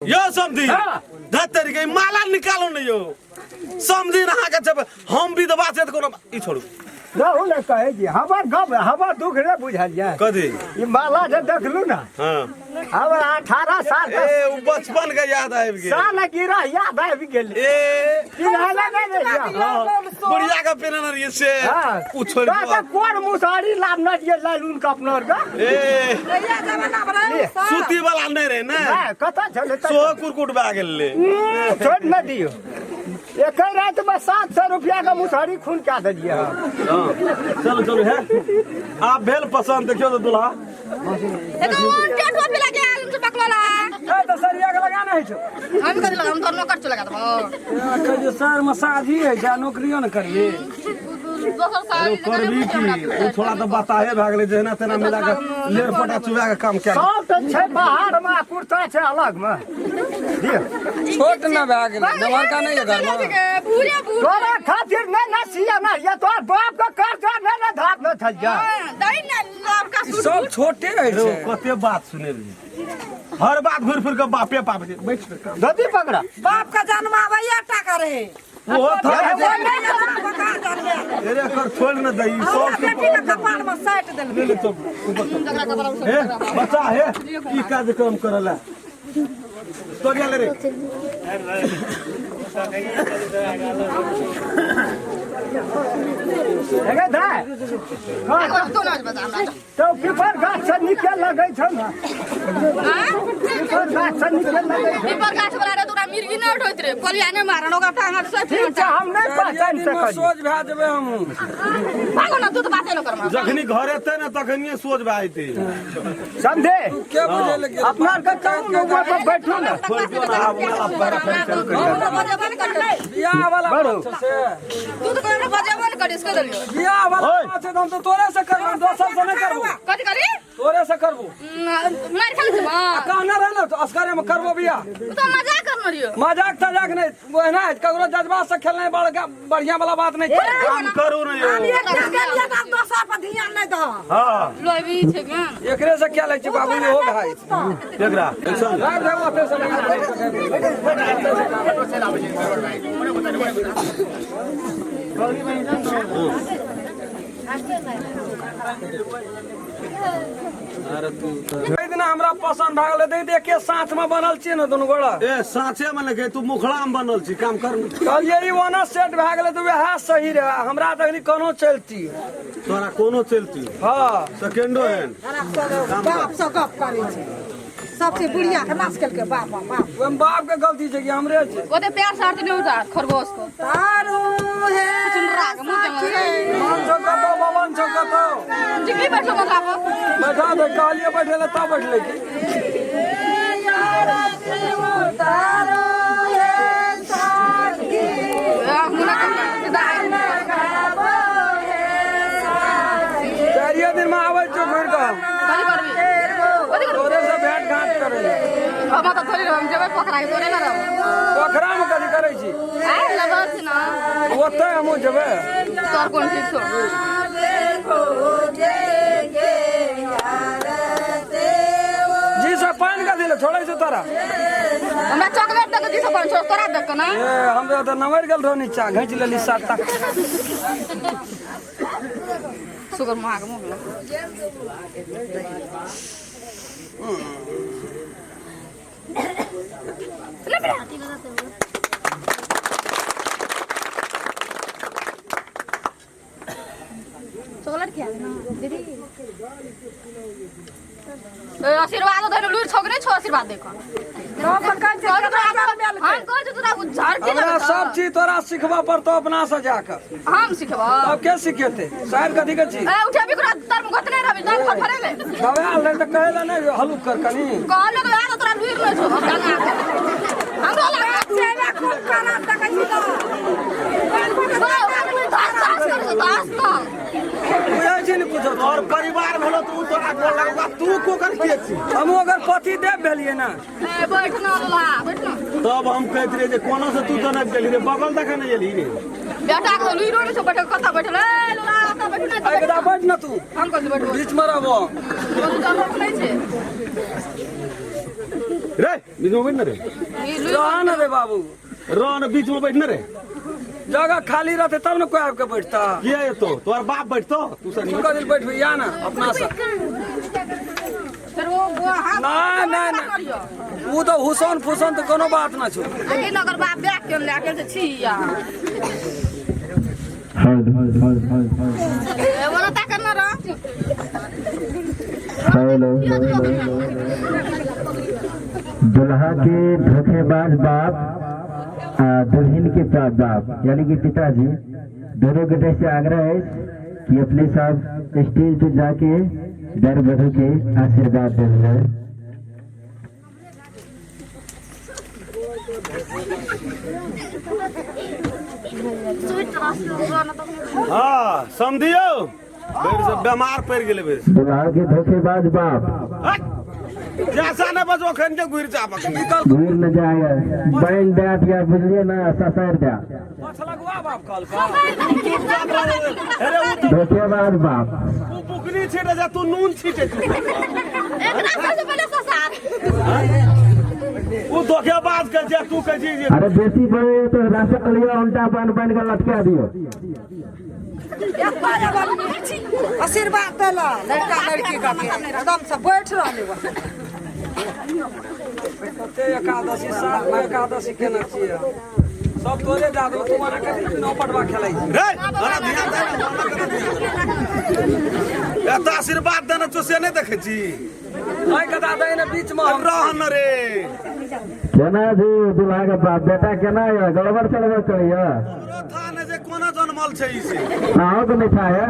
यो समझी धत्तरी के माला निकालो नहीं यो समझी रहा के जब हम भी दबा से कोनो ई छोड़ू रहू ले कहे जी हमर गप हमर दुख रे बुझलिया कदी ई माला जे देखलू ना हां हमर 18 साल ए उ बचपन के याद आबि गेल साल गिरा याद आबि गेल ए पिनहला नहीं रे बुढ़िया का पिनन रे से उ छोड़ का कोन मुसारी लाना जे लालून कपनर का ए भैया जमाना बड़ा सूती वाला नहीं रे ना कथा चले सो कुरकुट बा गेल ले छोड़ न दियो एक रात में 700 रुपया का मुसारी खून क्या दे दिया चलो चलो है आप भेल पसंद देखियो तो दुल्हा एगो टेट पे लगे आलू से बकला ए तो सरिया के लगाना है छो हम कर लगा हम तो नौकर चला देबो कहियो सर में शादी है जा नौकरियो न करिए दोसर साल करबी की उ थोड़ा तो बताए भाग ले जेना तेना मिला के लेर पटा चुवा के काम क्या सब तो छै बाहर में कुर्ता छै अलग में दियो छोट न भए गेलै नवरका नहीं है घर में पूरे पूरे तोरा खातिर न न सिया ना ये तोर बाप का कर्जा न न धाप न थल जा दई न आपका सब छोटे रहे छै कते बात सुने रही हर बात घुर फिर के बापे पाप बैठ के धोती पकड़ा बाप का जन्म आवैया टाका रहे वो था बका जन्म अरे कर छोड़ न दई सब बेटी का कपाल में साइट देल ले ले तो जगरा कपाल ए बच्चा है ई कार्यक्रम करला तोरिया ले रे हेगे दाय तो ना बता हमरा तो पीपर गाछ से निकल लगे छ ना पीपर गाछ से निकल लगे छ पेपर गाछ वाला रे तोरा मिर्गी न उठोइत रे कलिया ने मारन ओकर टांगा से ठीक छै हम नहीं पहचान सकल सोच भए जेबै हम भागो ना तू तो बाते न कर जखनी घर एते न तखनी सोच भाईते समझे के बुझे लगे अपना का काम ऊपर पर बैठो ना छोड़ दियो ना आप वाला पैरा चल कर बजेबन कर बियाह वाला बड़ो। बात छै तू तो कहने बजेबन कर इसको दलियो बियाह वाला बात छै हम तो तोरे से करबो दोसर से नहीं करबो कथि करी तोरे से करबो मार खाली से मां कहना रहलो तो असगरे में करबो बियाह तू तो मजाक कर रियो मजाक तजाक नहीं वो है ना ककरो जज्बा से खेलने बढ़िया वाला बात नहीं काम करू न यो दोसर पर ध्यान नहीं दो हां लोबी छै के एकरे से क्या लै छै बाबू हो भाई एकरा टेंशन राख दे ओते से कई दिन हमरा पसंद भए गेलै देख देख के साथ में बनल छियै न दुनू गोड़ा ए साँचे में लगे तू मुखड़ा में बनल छी काम कर कहलिए ई ओना सेट भए गेलै तऽ वएह सही रहे हमरा तखनी कोनो चलती तोरा कोनो चलती हाँ सेकंडो हैंड बाप से गप करे छै सबसे बुढ़िया के नाच के बाप बाप ओम बाप के गलती छै कि हमरे छै ओते प्यार से आरती नहीं उतार खरगोश को तारू है चुनरा के मुंह में मान छो कतो भवन छो कतो जिगली बैठो मतलब बैठा दे कहलिए बैठे ले ता बैठले की तारू है साथी चारिये दिन में आबै छो घर का तोरे से भेंट घाट करे हम तो थोड़ी हम जेबै पोखरा के तोरे ना रहो पोखरा में कथी करे छी आइ लगा छी ना ओते हमहू जेबै तोर कोन चीज छौ जी से पानी का दिले छोड़ै छै तोरा हमरा चॉकलेट दे के दिस पर छौ तोरा देख के ना ए हमरा तो नमर गेल रहो नीचा घैंच लेली सात तक सुगर माग मुग चॉकलेट क्या है ना दीदी ए आशीर्वाद दे लूर छोकरे छो आशीर्वाद देखो हम कह जो तोरा झाड़ के हमरा सब चीज तोरा सिखबा पर तो अपना से जाकर हम सिखबा अब के सिखेते शायर कथी के छी ए उठे भी करा तर मुगत नहीं रहबी दान पर फरेले दवा ले त कहला नहीं हलुक कर कनी कहले तो यार तोरा लूर नहीं छो हम लगा चेला खूब करा तक बुझै छी न कुछ और परिवार भलो तू तोरा गोल लगबा तू को कर के छी हम अगर पति देव भेलिए ना बैठना ला बैठना तब हम कहत रे जे कोनो से तू तो न गेली रे बगल तक नहीं गेली रे बेटा को लूर नहीं छो बैठ कथा बैठल ए लोला आता बैठना एकदा बैठ न तू हम कह बैठ बीच में रहबो तो नहीं छे रे बीच में बैठना रे रहा न रे बाबू रन बीच में बैठना रे जगह खाली रहते तब न कोई आपके बैठता किया है तो तुम्हारा बाप बैठतो तू सर उनका दिल बैठ भैया ना अपना सा फिर वो हाथ नहीं वो तो हुसन फुसन तो कोनो बात ना छो लेकिन अगर बाप बैठ के लेके से छिया वो ना ताकत ना रह हेलो दुल्हा के धोखेबाज बाप दुल्हन के बाप यानी कि पिताजी दोनों बेटे से आग्रह है कि अपने साथ स्टेज पे जाके वर वधू के आशीर्वाद देना है। हाँ समझियो बेर से बीमार पड़ गेले बेर दुल्हा के धोखेबाज बाप जैसा न बजो खन के गुर चाप दूर न जाएगा बैंड बैठ या बुझलिए ना ससर जा लगवा बाप कल का अरे वो धोखेबाज बाप तू बुकनी छीटे जा तू नून छीटे एक रास्ता से पहले ससार वो धोखेबाज कर जा तू कह जी अरे बेसी बड़े तो रास्ता लिया उल्टा बन बन कर लटका दियो आशीर्वाद देला लड़का लड़की का के एकदम से बैठ रहले ते एकादशी साल में एकादशी केना छियै सब तोरे जादू तुम्हारा कथि न पटवा खेलाई रे अरे ध्यान दे एत आशीर्वाद देना तो से नहीं देखे छी आई कदा दे ने बीच में हम रहन रे केना जी दुल्हा के बाप बेटा केना है गड़बड़ चलबे करिया थाने जे कोना जन्मल छै ई से आओ तो नहीं खाया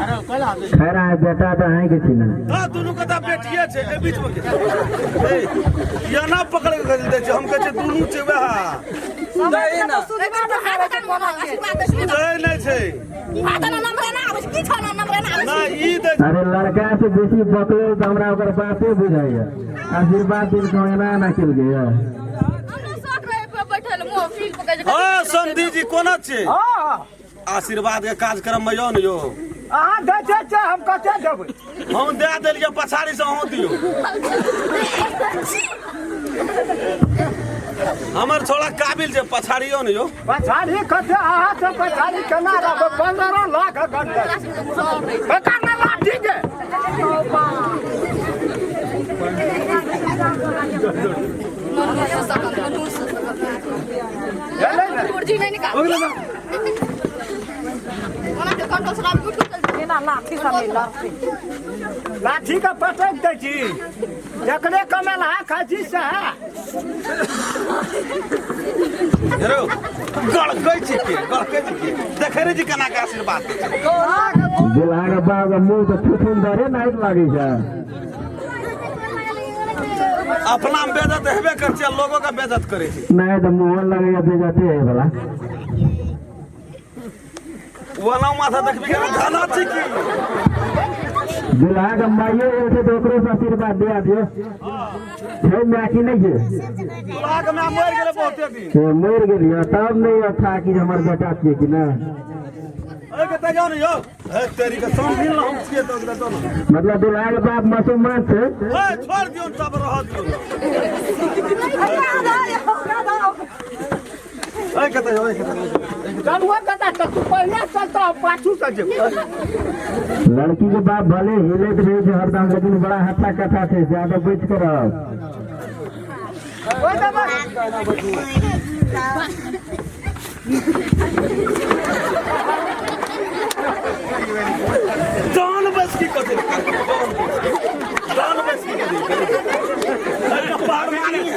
खैर है बेटा तो है कि छी ना हां दोनों कता बेटिए छै ए बीच में ए या ना पकड़ के दे छै हम कह छै दोनों छै वह दे ना दे नहीं छै ना ई दे अरे लड़का से बेसी बकलो तो हमरा ओकर बाते बुझाइए आशीर्वाद दिन कहना ना चल गया हां समधी जी कोना छै हाँ आशीर्वाद के कार्यक्रम में यो न यो अहाँ दे हम कते देबै हम दे देलिए पछाड़ी से अहाँ दियो हमर छोड़ा काबिल छै पछाड़ियो न यो पछाड़ी कते अहाँ से पछाड़ी केना रहबै 15 लाख घंटे बेकार ना लाठी के लाठी का पटक दै छी जकरे कमेला खाची से हेरो गड़कै छी के देखे रे जी केना के आशीर्वाद दै छै दुल्हा के बाप मुंह तो फुफुंदरे नहीं लागे छै अपना में बेइज्जत हेबे कर छै लोगों का बेइज्जत करे छै नहीं तो मुंह लगे बेजाते है भला वाला माथा देखबी के खाना छी की दुल्हा के माइयो ऐसे तो ओकरो से आशीर्वाद दे दियो छै मैकी नहीं है लाग में मर गेले बहुते दिन तो मर गेलियो तब नहीं था कि हमर बेटा छिए कि ना ए कते जाओ न यो ए तेरी के समझिन हम छिए तो मतलब दुल्हा के बाप मुसलमान थे ए छोड़ दियो सब रह दियो ए कते जाओ चलुआ कता तू पहले चलता पाछू से जे लड़की के बाप भले हिलत रहे छै हरदम लेकिन बड़ा हट्टा कथा थे ज्यादा बैठ कर रहो ओए बाबा जान बस की कते जान बस की कते अरे पार मानी है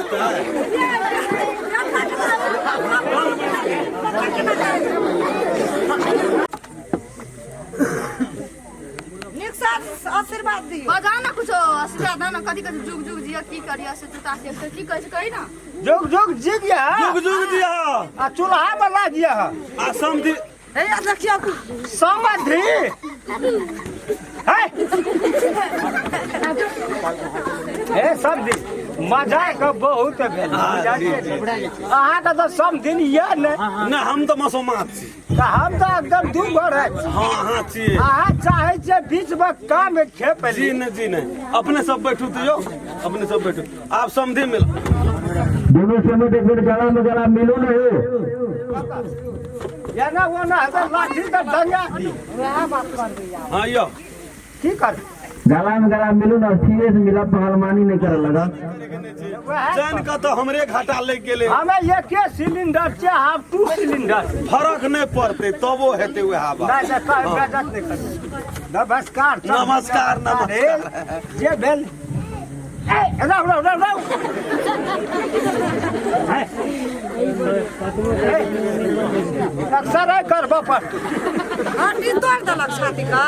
आशीर्वाद दी बजाना कुछ आशीर्वाद ना कथी कथी जुग जुग जिया की करिया से तुता से की कही ना जुग जुग जी गया जुग जुग दिया आ चूल्हा वाला दिया आ समझी ए देखियो समझी है ए समझी मजाक बहुत भेल अहाँके तऽ समधिन यऽ ने ना हम तो मसोमात छी तऽ हम तऽ एकदम दू गोर हाँ हाँ छी अहाँ चाहै छियै बीचमे काम खेप जी नहीं अपने सब बैठू तो यो अपने सब बैठू आप समझे मिल दोनों समय एक बेर गला में गला मिलो ना हो एना ओना हेतै लाठी तऽ डंगा दी हाँ यो की कर गला में गला मिलो ना सीधे से मिला पहलवानी नहीं करे लगा जान का तो हमरे घाटा ले गेले हमें एके सिलेंडर छै हाफ 2 सिलेंडर फर्क नहीं पड़ते तबो हेते वे हवा नहीं नहीं काहे बेइज्जत नहीं कर नमस्कार नमस्कार नमस्कार जे भेल ए रौ अक्सर है करबा पड़त हड्डी तोड़ देलक छाती का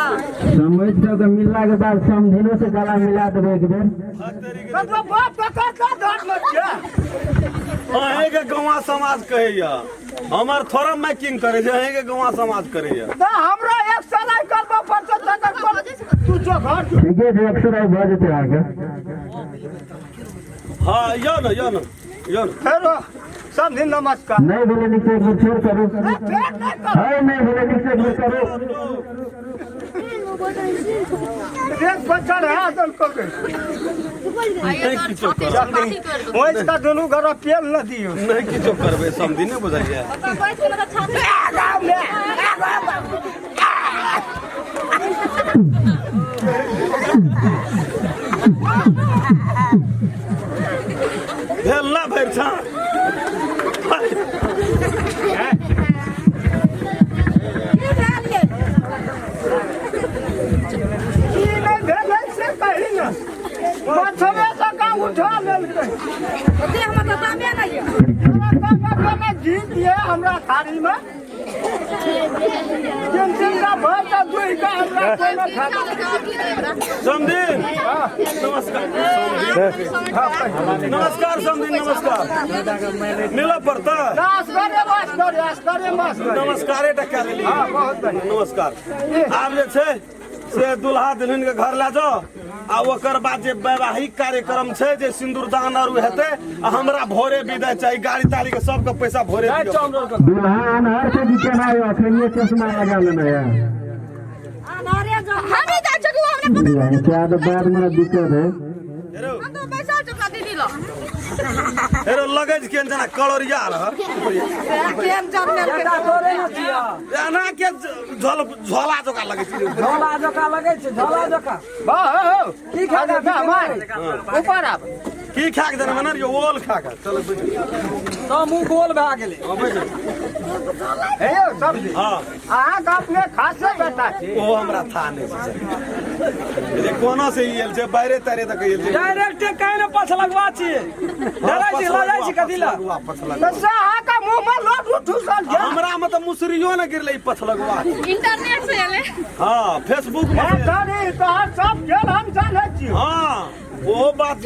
समझ के मिलला के बाद समझिनो से गला मिला देबे एक बेर मतलब बाप का डर मत छै अहे के गौवा समाज कहैया हमर थोड़ा मैकिंग करे छै अहे के गौवा समाज करैया ना हमरा एक सराय करबा पड़त तकर पर तू जो घर जो ठीक है जे अक्सर भ जेते आगे हाँ यो न फेरो समझी नमस्कार नहीं बोले निक से एक बार छोड़ करो फेर नहीं कर है नहीं बोले निक से एक बार करो एक बच्चा है दल को वही का दोनों घर पेल न दियो नहीं किछो करबे समझी नहीं बुझाइए भेल ना भैर छा उठा लेलकै देह में तो दामे नहीं है जीत दिए हमरा थारी में जिनका भर का दुई का हमरा कोनो समझी नमस्कार नमस्कार समझी नमस्कार मिला पड़ता नमस्कारे टका ले हाँ बहुत बढ़िया नमस्कार आप जे छै से दुल्हा दुल्हन के घर ले जाओ आ ओकर बाद जे वैवाहिक कार्यक्रम छै जे सिंदूरदान आर हेतै आ हमरा भोरे विदाई चाहिए गाड़ी ताड़ी के सबके पैसा भोरे दियौ दूल्हा अनहर से भी केना है अखन ये चश्मा लगा लेना है अनारे जो हम ही जा चुकी हमने क्या तो बाद में दिक्कत है हेरो हम तो पैसा चुका दीदी लो हेरो लगै छै केन जना कलरिया रह केम जन्मे के एना के झोला जका लगै छै झोला जका लगे छै झोला जका की खा दे हमारे ऊपर आप की खा के देना यो ओल खा के चलो तो मुंह गोल भए गेलै हे यौ सब हां अहाँ के अपने खासे बेटा छी ओ हमरा था नहीं छै कोनो से ई छै बाहरे तारे तक ई छै डायरेक्ट काहे न पछ लगवा छियै डरै छी ला जाइ छी कथि ला वापस लगा तो से अहाँ के मुंह में लोट उठुसल जा हमरा में तो मुसरियो न गिरले पछ लगवा इंटरनेट से एले हां फेसबुक में दादी तो सब खेल हम जाने छी हां वो बात